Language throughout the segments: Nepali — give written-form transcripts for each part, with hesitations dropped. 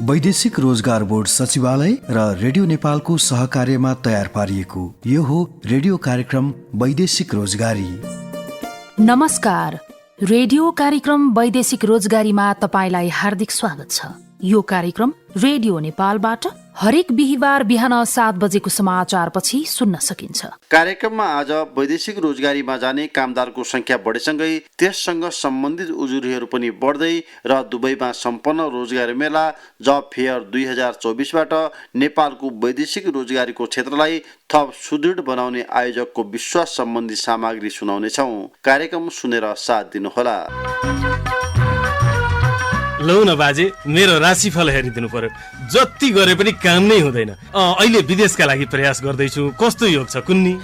वैदेशिक रोजगार बोर्ड सचिवालय र रेडियो नेपालको सहकार्यमा तयार पारिएको यो हो रेडियो कार्यक्रम वैदेशिक रोजगारी। नमस्कार, रेडियो कार्यक्रम वैदेशिक रोजगारीमा तपाईलाई हार्दिक स्वागत छ। यो कार्यक्रम रेडियो नेपालबाट हरेक बिहीबार बिहान 7 बजेको समाचारपछि सुन्न सकिन्छ। कार्यक्रममा आज वैदेशिक रोजगारीमा जाने कामदारको संख्या बढेसँगै त्यससँग सम्बन्धित उजुरीहरू पनि बढ्दै र दुबईमा सम्पन्न रोजगारी मेला जब फेयर 2024बाट नेपालको वैदेशिक रोजगारीको क्षेत्रलाई थप सुदृढ बनाउने आयोजकको विश्वास सम्बन्धी सामग्री सुनाउनेछौँ। कार्यक्रम सुनेर साथ दिनुहोला। लौ न बाजे, मेरो राशिफल हेरिदिनु पर्यो। जति गरे पनि काम नै हुँदैन। अहिले विदेशका लागि प्रयास गर्दैछु। कस्तो योग छ कुन्नी?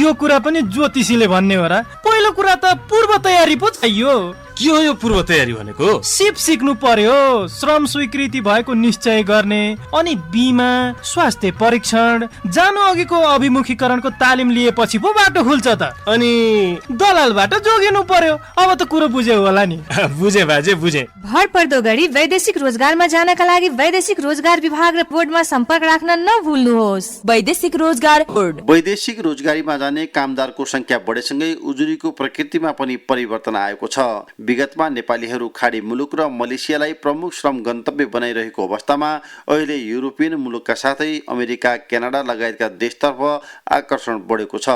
यो कुरा पनि ज्योतिषीले भन्ने हो र? पहिलो कुरा त पूर्व तयारी पो चाहियो। के हो यो पूर्व तयारी भनेको? सिप सिक्नु पर्यो, श्रम स्वीकृति भएको निश्चय गर्ने, अनि बिमा, स्वास्थ्य परीक्षण, जानु अघिको अभिमुखीकरणको तालिम लिएपछि पो बाटो खुल्छ त। अनि दलालबाट जोगिनु पर्यो। अब त कुरो बुझ्यौ होला नि? बुझे बाजे, बुझे। भर पर्दो गरी वैदेशिक रोजगारमा जानका लागि वैदेशिक रोजगार विभाग र बोर्डमा सम्पर्क राख्न नभुल्नुहोस्। वैदेशिक रोजगार बोर्ड। वैदेशिक रोजगारीमा जाने कामदारको संख्या बढेसँगै उजुरीको प्रकृतिमा पनि परिवर्तन आएको छ। विगतमा नेपालीहरू खाडी मुलुक र मलेसियालाई प्रमुख श्रम गन्तव्य बनाइरहेको अवस्थामा अहिले युरोपियन मुलुकका साथै अमेरिका, क्यानाडा लगायतका देशतर्फ आकर्षण बढेको छ।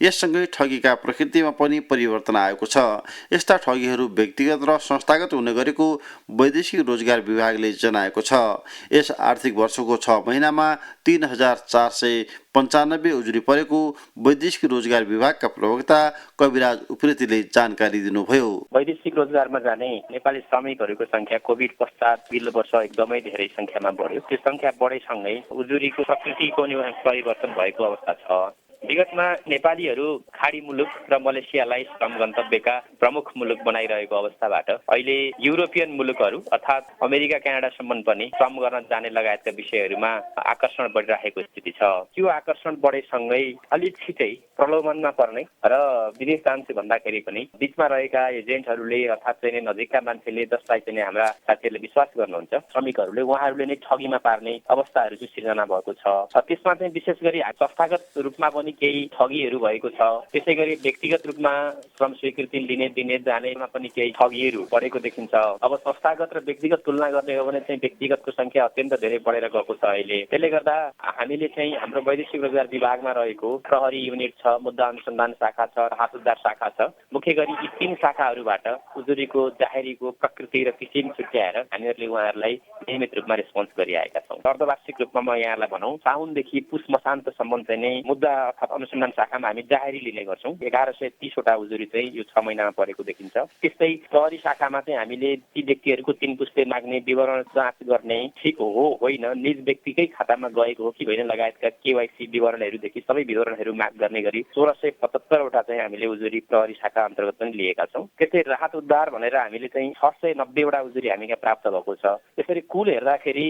यससँगै ठगीका प्रकृतिमा पनि परिवर्तन आएको छ। यस्ता ठगीहरू व्यक्तिगत र संस्थागत हुने गरेको वैदेशिक रोजगार विभागले जनाएको छ। यस आर्थिक वर्षको 6 महिनामा 3495 उजुरी परेको वैदेशिक रोजगार विभागका प्रवक्ता कविराज उप्रेतीले जानकारी दिनुभयो। वैदेशिक रोजगारमा जाने नेपाली श्रमिकहरूको संख्या कोभिड पश्चात पछिल्लो वर्ष एकदमै धेरै संख्यामा बढ्यो। त्यो संख्या बढेसँगै उजुरीको प्रकृतिको परिवर्तन भएको अवस्था छ। विगतमा नेपालीहरू खाडी मुलुक र मलेसियालाई श्रम गन्तव्यका प्रमुख मुलुक बनाइरहेको अवस्थाबाट अहिले युरोपियन मुलुकहरू अर्थात् अमेरिका, क्यानाडासम्म पनि श्रम गर्न जाने लगायतका विषयहरूमा आकर्षण बढिरहेको स्थिति छ। त्यो आकर्षण बढेसँगै अलिक छिटै प्रलोभनमा पर्ने र विदेश जान्छु भन्दाखेरि पनि बिचमा रहेका एजेन्टहरूले अर्थात् चाहिँ नजिकका मान्छेले जसलाई चाहिँ हाम्रा साथीहरूले विश्वास गर्नुहुन्छ, श्रमिकहरूले उहाँहरूले नै ठगीमा पार्ने अवस्थाहरू चाहिँ सिर्जना भएको छ। त्यसमा चाहिँ विशेष गरी संस्थागत रूपमा पनि केही ठगीहरू भएको छ। त्यसै गरी व्यक्तिगत रूपमा श्रम स्वीकृति लिने दिने जानेमा पनि केही ठगीहरू बढेको देखिन्छ। अब संस्थागत र व्यक्तिगत तुलना गर्ने हो भने चाहिँ व्यक्तिगतको संख्या अत्यन्त धेरै बढेर गएको छ अहिले। त्यसले गर्दा हामीले चाहिँ हाम्रो वैदेशिक रोजगार विभागमा रहेको प्रहरी युनिट छ, मुद्दा अनुसन्धान शाखा छ, राहत उद्धार शाखा छ। मुख्य गरी यी 3 शाखाहरूबाट उजुरीको जाहेरीको प्रकृति र किसिम छुट्याएर हामीहरूले उहाँहरूलाई नियमित रूपमा रेस्पोन्स गरिआएका छौँ। अर्धवार्षिक रूपमा म यहाँलाई भनौँ साउनदेखि पुस मसान्तसम्म चाहिँ नै मुद्दा अनुसन्धान शाखामा हामी जाहेरी लिने गर्छौँ। 1130 वटा उजुरी चाहिँ यो 6 महिनामा परेको देखिन्छ। त्यस्तै प्रहरी शाखामा चाहिँ हामीले ती व्यक्तिहरूको 3 पुस्ते माग्ने विवरण जाँच गर्ने, ठिक हो होइन, निज व्यक्तिकै खातामा गएको हो कि होइन लगायतका केवाइसी विवरणहरूदेखि सबै विवरणहरू माग गर्ने गरी 1675 वटा चाहिँ हामीले उजुरी प्रहरी शाखा अन्तर्गत पनि लिएका छौँ। त्यस्तै राहत उद्धार भनेर हामीले चाहिँ 690 वटा उजुरी हामीका प्राप्त भएको छ। त्यसरी कुल हेर्दाखेरि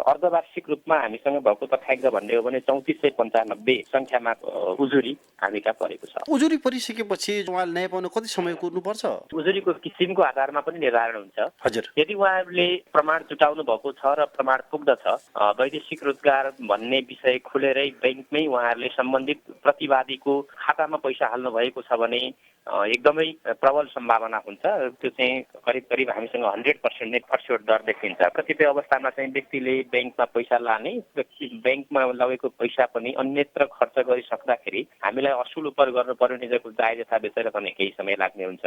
अर्धवार्षिक रूपमा हामीसँग भएको तथ्याङ्क भन्ने हो भने 3495 संख्यामा उजुरी हामीका परेको छ। उजुरी परिसकेपछि उहाँले न्याय पाउन कति समय कुर्नुपर्छ? उजुरीको किसिमको आधारमा पनि निर्धारण हुन्छ। हजुर, यदि उहाँहरूले प्रमाण जुटाउनु भएको छ र प्रमाण पुग्दछ, वैदेशिक रोजगार भन्ने विषय खुलेरै बैंकमै उहाँहरूले सम्बन्धित प्रतिवादीको खातामा पैसा हाल्नु भएको छ भने एकदमै प्रबल सम्भावना हुन्छ। त्यो चाहिँ करिब करिब हामीसँग 100% नै फर्स्योर्ड दर देखिन्छ। कतिपय अवस्थामा चाहिँ व्यक्तिले बैंकमा पैसा लाने, बैंकमा लगेको पैसा पनि अन्यत्र खर्च गरिसक्दाखेरि हामीलाई असुल उपर गर्नु पर्यो, निजको जायज यथा बेचेर पनि केही समय लाग्ने हुन्छ।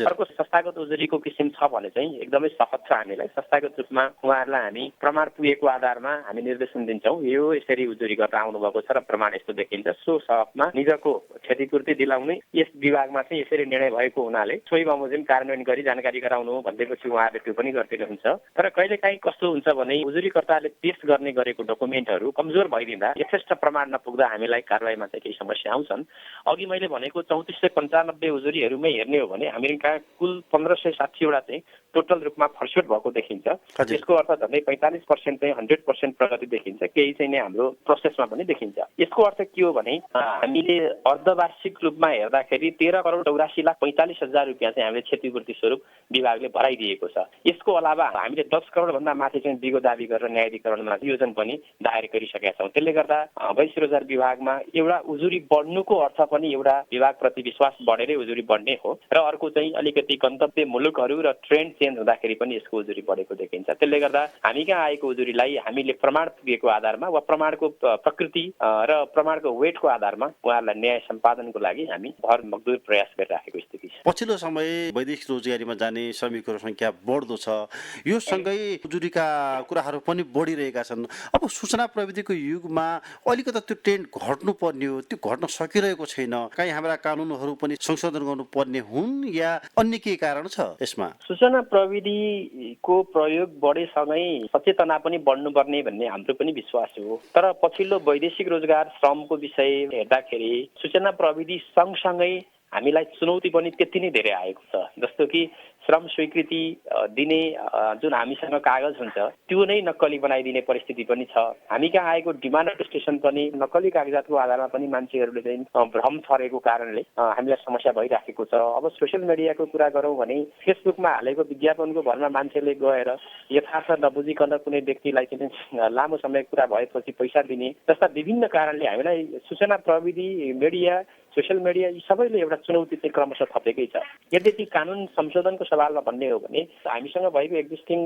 अर्को संस्थागत उजुरीको किसिम छ भने चाहिँ एकदमै सहज छ। हामीलाई संस्थागत रूपमा उहाँहरूलाई हामी प्रमाण पुगेको आधारमा हामी निर्देशन दिन्छौँ, यो यसरी उजुरी गरेर आउनुभएको छ र प्रमाण यस्तो देखिन्छ, सो सबमा निजको क्षतिपूर्ति दिलाउने यस विभागमा चाहिँ यसरी निर्णय भएको हुनाले सोही बमोजिम कार्यान्वयन गरी जानकारी गराउनु भन्दैपछि उहाँहरूले त्यो पनि गरिदिनुहुन्छ। तर कहिलेकाहीँ कस्तो हुन्छ भने उजुरीकर्ताले पेश गर्ने गरेको डकुमेन्टहरू कमजोर भइदिँदा यथेष्ट प्रमाण नपुग्दा हामीलाई कारबाहीमा चाहिँ केही समस्या आउँछन्। अघि मैले भनेको 3495 उजुरीहरूमै हेर्ने हो भने हामी कहाँ कुल 1560 वटा चाहिँ टोटल रूपमा फर्स्टवेट भएको देखिन्छ। यसको अर्थ झन्डै 45% चाहिँ 100% प्रगति देखिन्छ। केही चाहिँ हाम्रो प्रोसेसमा पनि देखिन्छ। यसको अर्थ के हो भने हामीले अर्धवार्षिक रूपमा हेर्दाखेरि 13,84,45,000 रुपियाँ चाहिँ हामीले क्षतिपूर्ति स्वरूप विभागले भराइदिएको छ। यसको अलावा हामीले 10 करोडभन्दा माथि चाहिँ दिगो दाबी गरेर न्यायाधिकरणमा नियोजन पनि दायर गरिसकेका छौँ। त्यसले गर्दा वैदेशिक रोजगार विभागमा एउटा उजुरी बढ्नुको अर्थ पनि एउटा विभागप्रति विश्वास बढेरै उजुरी बढ्ने हो र अर्को चाहिँ अलिकति गन्तव्य मुलुकहरू र ट्रेन्ड चेन्ज हुँदाखेरि पनि यसको उजुरी बढेको देखिन्छ। त्यसले गर्दा हामी कहाँ आएको उजुरीलाई हामीले प्रमाण पुगेको आधारमा वा प्रमाणको प्रकृति र प्रमाणको वेटको आधारमा उहाँहरूलाई न्याय सम्पादनको लागि हामी भरमग्दुर प्रयास गरिराखेको स्थिति छ। पछिल्लो समय वैदेशिक रोजगारीमा जाने श्रमिकहरूको संख्या बढ्दो छ। यो सँगै उजुरीका कुराहरू पनि बढिरहेका छन्। अब सूचना प्रविधिको युगमा अलिकति त्यो ट्रेन्ड घट्नुपर्ने हो, त्यो घट्न सकिरहेको छैन। कहीँ हाम्रा कानुनहरू पनि संशोधन गर्नुपर्ने हुन् या अन्य केही कारण छ यसमा? सूचना प्रविधिको प्रयोग बढेसँगै सचेतना पनि बढ्नुपर्ने भन्ने हाम्रो पनि विश्वास हो। तर पछिल्लो वैदेशिक रोजगार श्रमको विषय हेर्दाखेरि सूचना प्रविधि सँगसँगै हामीलाई चुनौती पनि त्यति नै धेरै आएको छ। जस्तो कि श्रम स्वीकृति दिने जुन हामीसँग कागज हुन्छ त्यो नै नक्कली बनाइदिने परिस्थिति पनि छ। हामी कहाँ आएको डिमान्ड अटेस्टेसन पनि नक्कली कागजातको आधारमा पनि मान्छेहरूले चाहिँ भ्रम छरेको कारणले हामीलाई समस्या भइराखेको छ। अब सोसियल मिडियाको कुरा गरौँ भने फेसबुकमा हालेको विज्ञापनको भरमा मान्छेले गएर यथार्थ नबुझिकन कुनै व्यक्तिलाई चाहिँ लामो समय कुरा भएपछि पैसा दिने जस्ता विभिन्न कारणले हामीलाई सूचना प्रविधि मिडिया सोसियल मिडिया यी सबैले एउटा चुनौती चाहिँ क्रमशः थपेकै छ। यद्यपि कानुन संशोधनको सवालमा भन्ने हो भने हामीसँग भएको एक्जिस्टिङ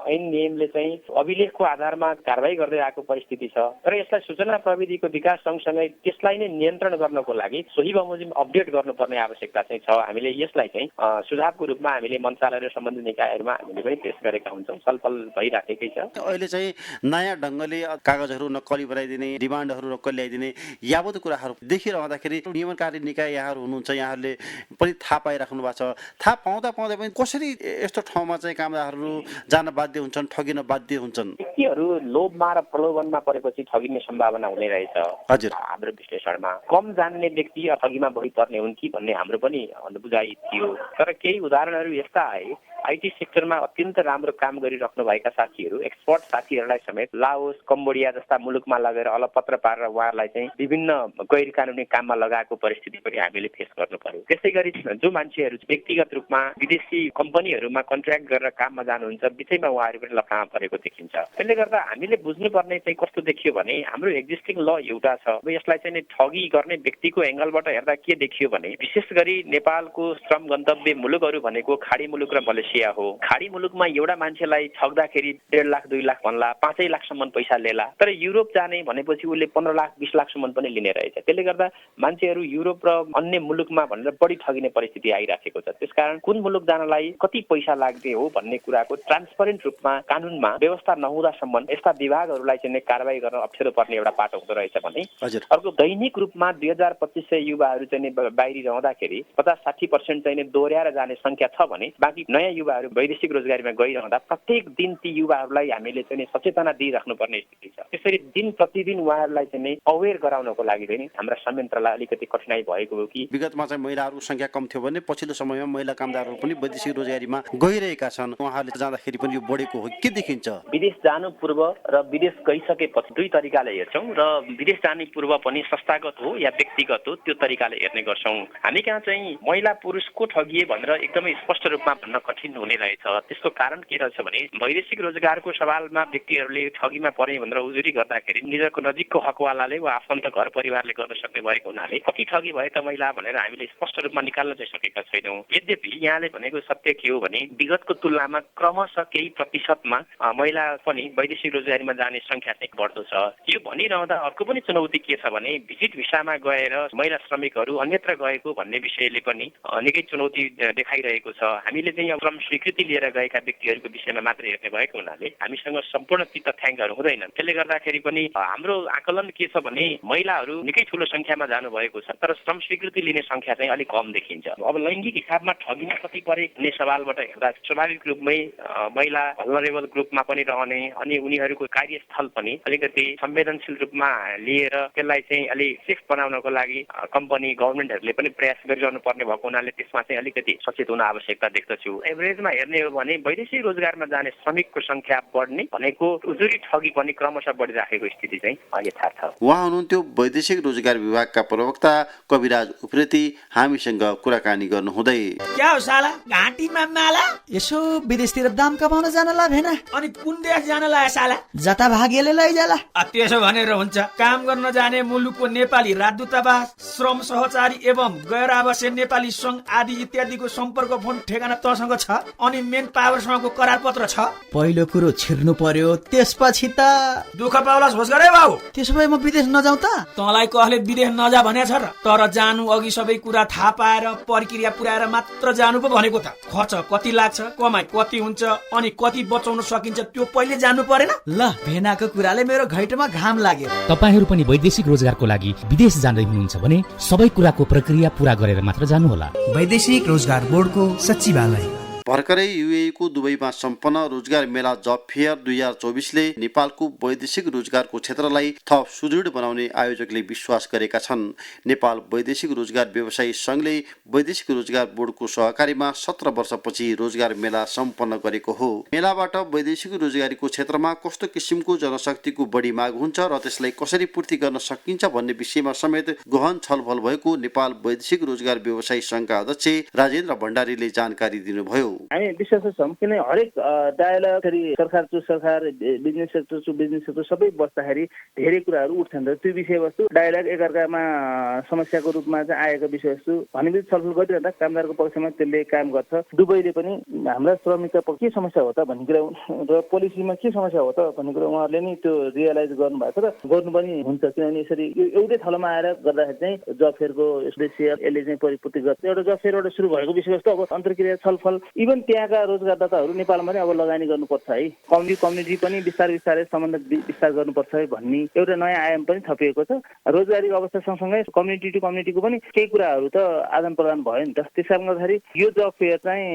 ऐन नियमले चाहिँ अभिलेखको आधारमा कारबाही गर्दै आएको परिस्थिति छ। तर यसलाई सूचना प्रविधिको विकास सँगसँगै त्यसलाई नै नियन्त्रण गर्नको लागि सोही बमोजिम अपडेट गर्नुपर्ने आवश्यकता चाहिँ छ। हामीले यसलाई चाहिँ सुझावको रूपमा हामीले मन्त्रालय र सम्बन्धित निकायहरूमा हामीले पनि पेश गरेका हुन्छौँ। छलफल भइराखेकै छ। अहिले चाहिँ नयाँ ढङ्गले कागजहरू नक्कली बनाइदिने, डिमान्डहरू नक्कली ल्याइदिने यावत कुराहरू देखिरहँदाखेरि नियमनकारी निकाय यहाँहरू हुनुहुन्छ, यहाँहरूले पनि थाहा पाइराख्नु भएको छ। थाहा पाउँदा पनि कसरी यस्तो ठाउँमा चाहिँ कामदारहरू जान बाध्य हुन्छन्, ठगिन बाध्य हुन्छन्? व्यक्तिहरू लोभमा र प्रलोभनमा परेपछि ठगिने सम्भावना हुने रहेछ। हजुर, हाम्रो विश्लेषणमा कम जान्ने व्यक्ति ठगीमा बढी पर्ने हुन् कि भन्ने हाम्रो पनि बुझाइ थियो। तर केही उदाहरणहरू यस्ता आए आइटी सेक्टरमा अत्यन्त राम्रो काम गरिराख्नुभएका साथीहरू, एक्सपर्ट साथीहरूलाई समेत लाओस, कम्बोडिया जस्ता मुलुकमा लगेर अलपत्र पारेर उहाँहरूलाई चाहिँ विभिन्न गैर कानुनी काममा लगाएको परिस्थिति पनि हामीले फेस गर्नु पर्यो। त्यसै गरी जो मान्छेहरू व्यक्तिगत रूपमा विदेशी कम्पनीहरूमा कन्ट्र्याक्ट गरेर काममा जानुहुन्छ बिचैमा उहाँहरू पनि लफडामा परेको देखिन्छ। त्यसले गर्दा हामीले बुझ्नुपर्ने चाहिँ कस्तो देखियो भने हाम्रो एक्जिस्टिङ ल एउटा छ। अब यसलाई चाहिँ ठगी गर्ने व्यक्तिको एङ्गलबाट हेर्दा के देखियो भने विशेष गरी नेपालको श्रम गन्तव्य मुलुकहरू भनेको खाडी मुलुक र मलेसिया हो। खाडी मुलुकमा एउटा मान्छेलाई ठग्दाखेरि 1.5 लाख 2 लाख भन्ला, 5 लाखसम्म पैसा लेला। तर युरोप जाने भनेपछि उसले 15 लाख 20 लाखसम्म पनि लिने रहेछ। त्यसले गर्दा मान्छेहरू युरोप र अन्य मुलुकमा भनेर बढी ठगिने परिस्थिति आइराखेको छ। त्यसकारण कुन मुलुक जानलाई कति पैसा लाग्ने हो भन्ने कुराको ट्रान्सपरेन्ट रूपमा कानुनमा व्यवस्था नहुँदासम्म यस्ता विभागहरूलाई चाहिँ कारबाही गर्न अप्ठ्यारो पर्ने एउटा बाटो हुँदो रहेछ भने अर्को दैनिक रूपमा 2500 युवाहरू चाहिँ बाहिरी रहँदाखेरि 50-60% चाहिँ दोहोर्याएर जाने संख्या छ भने बाँकी नयाँ युवाहरू वैदेशिक रोजगारीमा गइरहँदा प्रत्येक दिन ती युवाहरूलाई हामीले चाहिँ सचेतना दिइराख्नुपर्ने स्थिति छ। त्यसरी दिन प्रतिदिन उहाँहरूलाई चाहिँ अवेर गराउनको लागि चाहिँ हाम्रा संयन्त्रलाई अलिकति कठिनाइ भएको हो कि विगतमा चाहिँ महिलाहरूको संख्या कम थियो भने पछिल्लो समयमा महिला कामदारहरू पनि वैदेशिक रोजगारीमा गइरहेका छन्। उहाँहरूले जाँदाखेरि पनि यो बढेको हो के देखिन्छ? विदेश जानु पूर्व र विदेश गइसकेपछि दुई तरिकाले हेर्छौँ र विदेश जाने पूर्व पनि संस्थागत हो या व्यक्तिगत हो त्यो तरिकाले हेर्ने गर्छौँ। हामी कहाँ चाहिँ महिला पुरुष को ठगिए भनेर एकदमै स्पष्ट रूपमा भन्न कठिन हुने रहेछ। त्यसको कारण के रहेछ भने वैदेशिक रोजगारको सवालमा व्यक्तिहरूले ठगीमा परे भनेर उजुरी गर्दाखेरि निजको नजिकको हकवालाले वा आफन्त घर परिवारले गर्न सक्ने भएको हुनाले कति ठगी भए त महिला भनेर हामीले स्पष्ट रूपमा निकाल्न चाहिँ सकेका छैनौँ। यद्यपि यहाँले भनेको सत्य के हो भने विगतको तुलनामा क्रमशः केही प्रतिशतमा महिला पनि वैदेशिक रोजगारीमा जाने संख्या चाहिँ बढ्दो छ। यो भनिरहँदा अर्को पनि चुनौती के छ भने भिजिट भिसामा गएर महिला श्रमिकहरू अन्यत्र गएको भन्ने विषयले पनि निकै चुनौती देखाइरहेको छ। हामीले चाहिँ श्रम स्वीकृति लिएर गएका व्यक्तिहरूको विषयमा मात्र हेर्ने भएको हुनाले हामीसँग सम्पूर्ण ती तथ्याङ्कहरू हुँदैनन्। त्यसले गर्दाखेरि पनि हाम्रो आकलन के छ भने महिलाहरू निकै ठुलो संख्यामा जानुभएको छ तर श्रम स्वीकृति लिने संख्या चाहिँ अलिक कम देखिन्छ। अब लैङ्गिक हिसाबमा ठगीमा कति परे भन्ने सवालबाट हेर्दा स्वाभाविक रूपमै महिला भल्नरेबल ग्रुपमा पनि रहने अनि उनीहरूको कार्यस्थल पनि अलिकति संवेदनशील रूपमा लिएर त्यसलाई चाहिँ अलिक सेफ बनाउनको लागि कम्पनी गभर्मेन्टहरूले पनि प्रयास गरिरहनु पर्ने भएको हुनाले त्यसमा चाहिँ अलिकति सचेत हुन आवश्यकता देख्दछु। एभरेजमा हेर्ने हो भने वैदेशिक रोजगारमा जाने श्रमिकको संख्या बढ्ने भनेको उजुरी ठगी पनि क्रमशः बढिराखेको स्थिति चाहिँ यथार्थ हो। उहाँ हुनुहुन्थ्यो वैदेशिक रोजगार विभागका प्रवक्ता कविराज उप्रेती हामीसँग कुराकानी गर्नुहुँदै। क्या हो साला घाँटीमा माला यसो विदेशतिर दाम कमाउन जानला भेना अनि कुन देश जान लाए साला जता भाग्यले लैजाला। त्यसो भनेर हुन्छ काम गर्न जाने मुलुकको नेपाली राजदूतावास श्रम सहचारी एवं गैर आवासीय नेपाली संघ आदि इत्यादिको सम्पर्क फोन ठेगाना तसँग छ अनि मेन पावरसँगको करार पत्र छ। पहिलो कुरो छिर्नु पर्यो त्यसपछि त दुःख पाउलास होस् गरे बाबु। त्यसो भए म विदेश नजाउँ त? तँलाई कसले विदेश नजा भनेछ र? तर जानु अघि सबै कुरा थाहा पाएर प्रक्रिया पुर्याएर मात्र जानु पो भनेको त। खर्च कति लाग्छ, कमाइ कति हुन्छ अनि कति बचाउन सकिन्छ त्यो पहिले जान्नु परेन? ल भेनाको कुराले मेरो घैटमा घाम लाग्यो। तपाईहरू पनि वैदेशिक रोजगारको लागि विदेश जाँदै हुनुहुन्छ भने सबै कुराको प्रक्रिया पूरा गरेर मात्र जानुहोला। वैदेशिक रोजगार बोर्डको सचिवालय। भर्खरै युएईको दुबईमा सम्पन्न रोजगार मेला जब फेयर 2024ले नेपालको वैदेशिक रोजगारको क्षेत्रलाई थप सुदृढ बनाउने आयोजकले विश्वास गरेका छन्। नेपाल वैदेशिक रोजगार व्यवसायी संघले वैदेशिक रोजगार बोर्डको सहकारीमा 17 वर्षपछि रोजगार मेला सम्पन्न गरेको हो। मेलाबाट वैदेशिक रोजगारीको क्षेत्रमा कस्तो किसिमको जनशक्तिको बढी माग हुन्छ र त्यसलाई कसरी पूर्ति गर्न सकिन्छ भन्ने विषयमा समेत गहन छलफल भएको नेपाल वैदेशिक रोजगार व्यवसायी संघका अध्यक्ष राजेन्द्र भण्डारीले जानकारी दिनुभयो। हामी विश्वास छौँ किन हरेक डायलग सरकार टु सरकार business sector to business sector सबै बस्दाखेरि धेरै कुराहरू उठ्छन् र त्यो विषयवस्तु डायलग एकअर्कामा समस्याको रूपमा चाहिँ आएको विषयवस्तु भनेपछि छलफल गरिरहँदा कामदारको पक्षमा त्यसले काम गर्छ। दुबईले पनि हाम्रा श्रमिकका के समस्या हो त भन्ने कुरा र पोलिसीमा के समस्या हो त भन्ने कुरा उहाँहरूले नि त्यो रियलाइज गर्नुभएको छ र गर्नु पनि हुन्छ। किनभने यसरी एउटै थलोमा आएर गर्दाखेरि चाहिँ जब फेयरको उद्देश्य यसले चाहिँ परिपूर्ति गर्छ। एउटा जब फेयरबाट सुरु भएको विषयवस्तु अब अन्तर्क्रिया छलफल इभन त्यहाँका रोजगारदाताहरू नेपालमा पनि अब लगानी गर्नुपर्छ है, कम्युनिटी पनि बिस्तारै सम्बन्ध विस्तार गर्नुपर्छ है भन्ने एउटा नयाँ आयाम पनि थपिएको छ। रोजगारीको अवस्था सँगसँगै कम्युनिटी टु कम्युनिटीको पनि केही कुराहरू त आदान प्रदान भयो नि त। त्यस कारणले गर्दाखेरि यो जब फेयर चाहिँ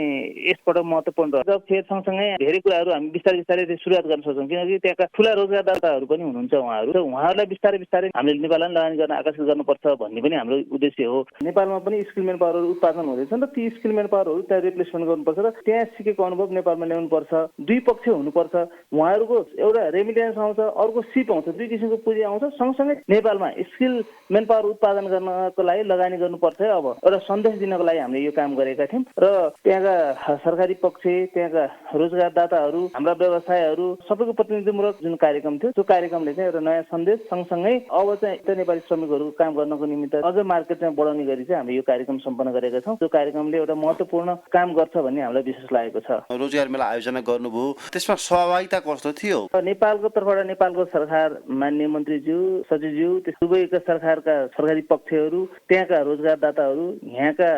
यसपटक महत्त्वपूर्ण रह्यो। जब फेयर सँगसँगै धेरै कुराहरू हामी बिस्तारै सुरुवात गर्न सक्छौँ किनकि त्यहाँका ठुला रोजगारदाताहरू पनि हुनुहुन्छ उहाँहरू, र उहाँहरूलाई बिस्तारै हामीले नेपाललाई लगानी गर्न आकर्षित गर्नुपर्छ भन्ने पनि हाम्रो उद्देश्य हो। नेपालमा पनि स्किल म्यान पावरहरू उत्पादन हुँदैछन् र ती स्किल म्यान पावरहरू त्यहाँ रिप्लेसमेन्ट गर्नुपर्छ र त्यहाँ सिकेको अनुभव नेपालमा ल्याउनुपर्छ। दुई पक्ष हुनुपर्छ, उहाँहरूको एउटा रेमिटेन्स आउँछ, अर्को सिप आउँछ, दुई किसिमको पुँजी आउँछ। सँगसँगै नेपालमा स्किल म्यान पावर उत्पादन गर्नको लागि लगानी गर्नुपर्छ है। अब एउटा सन्देश दिनको लागि हामीले यो काम गरेका थियौँ र त्यहाँका सरकारी पक्ष, त्यहाँका रोजगारदाताहरू, हाम्रा व्यवसायहरू सबैको प्रतिनिधित्वमूलक जुन कार्यक्रम थियो त्यो कार्यक्रमले चाहिँ एउटा नयाँ सन्देश सँगसँगै अब चाहिँ नेपाली श्रमिकहरू काम गर्नको निमित्त अझ मार्केट चाहिँ बढाउने गरी चाहिँ हामीले यो कार्यक्रम सम्पन्न गरेका छौँ। त्यो कार्यक्रमले एउटा महत्त्वपूर्ण काम गर्छ भन्ने हामीलाई विश्वास लागेको छ। रोजगार मेला आयोजना गर्नुभयो, त्यसमा सहभागिता कस्तो थियो? नेपालको तर्फबाट नेपालको सरकार माननीय मन्त्रीज्यू, सचिवज्यू, दुबईका सरकारका सरकारी पक्षहरू, त्यहाँका रोजगारदाताहरू, यहाँका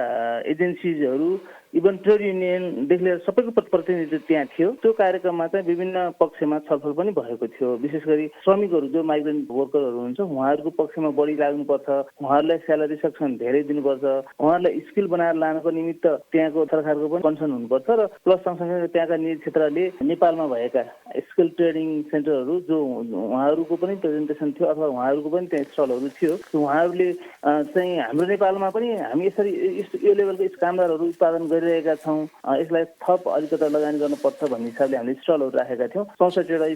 एजेन्सिजहरू, इभन ट्रेड युनियनदेखि लिएर सबैको प्रतिनिधित्व त्यहाँ थियो। त्यो कार्यक्रममा चाहिँ विभिन्न पक्षमा छलफल पनि भएको थियो। विशेष गरी श्रमिकहरू जो माइग्रेन्ट वर्करहरू हुन्छ उहाँहरूको पक्षमा बढी लाग्नुपर्छ, उहाँहरूलाई स्यालेरी सेक्सन धेरै दिनुपर्छ, उहाँहरूलाई स्किल बनाएर लानको निमित्त त्यहाँको सरकारको पनि कन्सर्न हुनुपर्छ र प्लस सँगसँगै त्यहाँका निजी क्षेत्रले नेपालमा भएका स्किल ट्रेनिङ सेन्टरहरू जो उहाँहरूको पनि प्रेजेन्टेसन थियो अथवा उहाँहरूको पनि त्यहाँ स्टलहरू थियो, उहाँहरूले चाहिँ हाम्रो नेपालमा पनि हामी यसरी यो लेभलको कामदारहरू उत्पादन गरिरहेका छौँ, यसलाई थप अलिकता लगानी गर्नुपर्छ भन्ने हिसाबले हामीले स्टलहरू राखेका थियौँ। 64वटा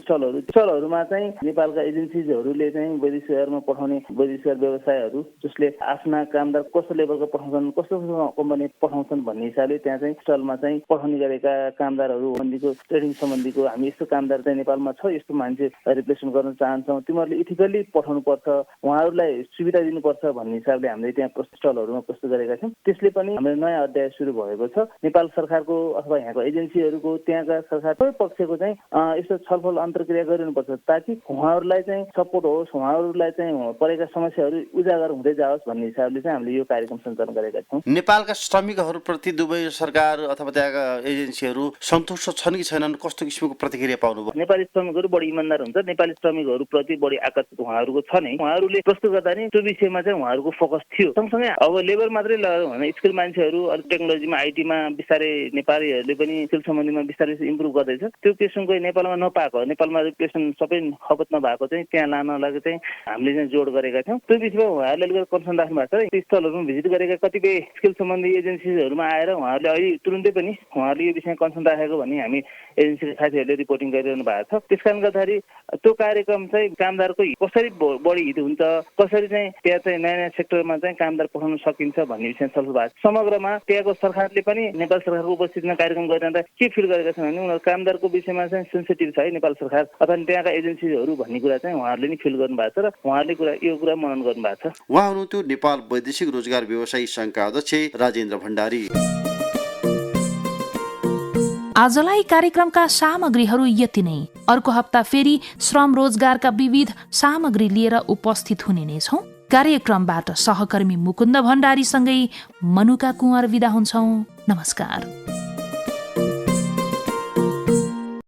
स्टलहरूमा चाहिँ नेपालका एजेन्सिजहरूले चाहिँ वैदेशिक शहरमा पठाउने वैदेशिक व्यवसायहरू जसले आफ्ना कामदार कस्तो लेभलको पठाउँछन्, कस्तो कम्पनी पठाउँछन् भन्ने हिसाबले त्यहाँ चाहिँ स्टलमा चाहिँ पठाउने गरेका कामदारहरू सम्बन्धीको ट्रेनिङ सम्बन्धीको हामी यस्तो कामदार चाहिँ नेपालमा छ, यस्तो मान्छे रिप्लेसमेन्ट गर्न चाहन्छौँ, तिमीहरूले इथिकल्ली पठाउनुपर्छ, उहाँहरूलाई सुविधा दिनुपर्छ भन्ने हिसाबले हामीले त्यहाँ स्टलहरूमा प्रस्तुत गरेका थियौँ। त्यसले पनि हाम्रो नयाँ अध्याय सुरु भएको छ। नेपाल सरकारको अथवा यहाँको एजेन्सीहरूको त्यहाँका सरकार सबै पक्षको चाहिँ यस्तो छलफल अन्तर्क्रिया गरिनुपर्छ ताकि उहाँहरूलाई चाहिँ सपोर्ट होस्, उहाँहरूलाई चाहिँ परेका समस्याहरू उजागर हुँदै जाओस् भन्ने हिसाबले चाहिँ हामीले यो कार्यक्रम सञ्चालन गरेका छौँ। नेपालका श्रमिकहरूप्रति दुबई सरकार अथवा त्यहाँका एजेन्सीहरू सन्तुष्ट छन् कि छैनन्? कस्तो किसिमको प्रतिक्रिया पाउनुभयो? नेपाली श्रमिकहरू बढी इमान्दार हुन्छ, नेपाली श्रमिकहरूप्रति बढी आकर्षित उहाँहरूको छ नै। उहाँहरूले प्रस्तुत गर्दा नि त्यो विषयमा चाहिँ उहाँहरूको फोकस थियो। सँगसँगै अब लेबर मात्रै लगायो भने स्किल मान्छेहरू अलिक टेक्नोलोजीमा आइटी नेपालीमा बिस्तारै नेपालीहरूले पनि स्किल सम्बन्धीमा बिस्तारै इम्प्रुभ गर्दैछ। त्यो किसिमको नेपालमा नपाएको, नेपालमा रिप्लेसमेन्ट सबै खपत नभएको चाहिँ त्यहाँ लानलाई चाहिँ हामीले चाहिँ जोड गरेका थियौँ। त्यो विषयमा उहाँहरूले कन्सर्न राख्नु भएको छ। स्थलहरूमा भिजिट गरेका कतिपय स्किल सम्बन्धी एजेन्सीहरूमा आएर उहाँहरूले अहिले तुरुन्तै पनि उहाँहरूले यो विषयमा कन्सर्न राखेको भनी हामी एजेन्सीका साथीहरूले रिपोर्टिङ गरिरहनु भएको छ। त्यस कारणले गर्दाखेरि त्यो कार्यक्रम चाहिँ कामदारको कसरी बढी हित हुन्छ, कसरी चाहिँ त्यहाँ चाहिँ नयाँ नयाँ सेक्टरमा चाहिँ कामदार पठाउन सकिन्छ भन्ने विषय छलफल भएको छ। समग्रमा त्यहाँको सरकारले पनि नेपाल सरकारको उपस्थितिमा कार्यक्रम गरिरहँदा के फिल गरेका छन् भने उनीहरू कामदारको विषयमा चाहिँ सेन्सिटिभ छ है नेपाल सरकार अथवा त्यहाँका एजेन्सीहरू भन्ने कुरा चाहिँ उहाँहरूले नि फिल गर्नु भएको छ र उहाँहरूले यो कुरा मनन गर्नु भएको छ। उहाँ हुनुहुन्थ्यो नेपाल वैदेशिक रोजगार व्यवसायी संघका अध्यक्ष राजेन्द्र भण्डारी। आजलाई कार्यक्रमका सामग्रीहरू यति नै। अर्को हप्ता फेरि श्रम रोजगारका विविध सामग्री लिएर उपस्थित हुने नै छौं। कार्यक्रमबाट सहकर्मी मुकुन्द भण्डारीसँगै मनुका कुँवर विदा हुन्छौं। नमस्कार।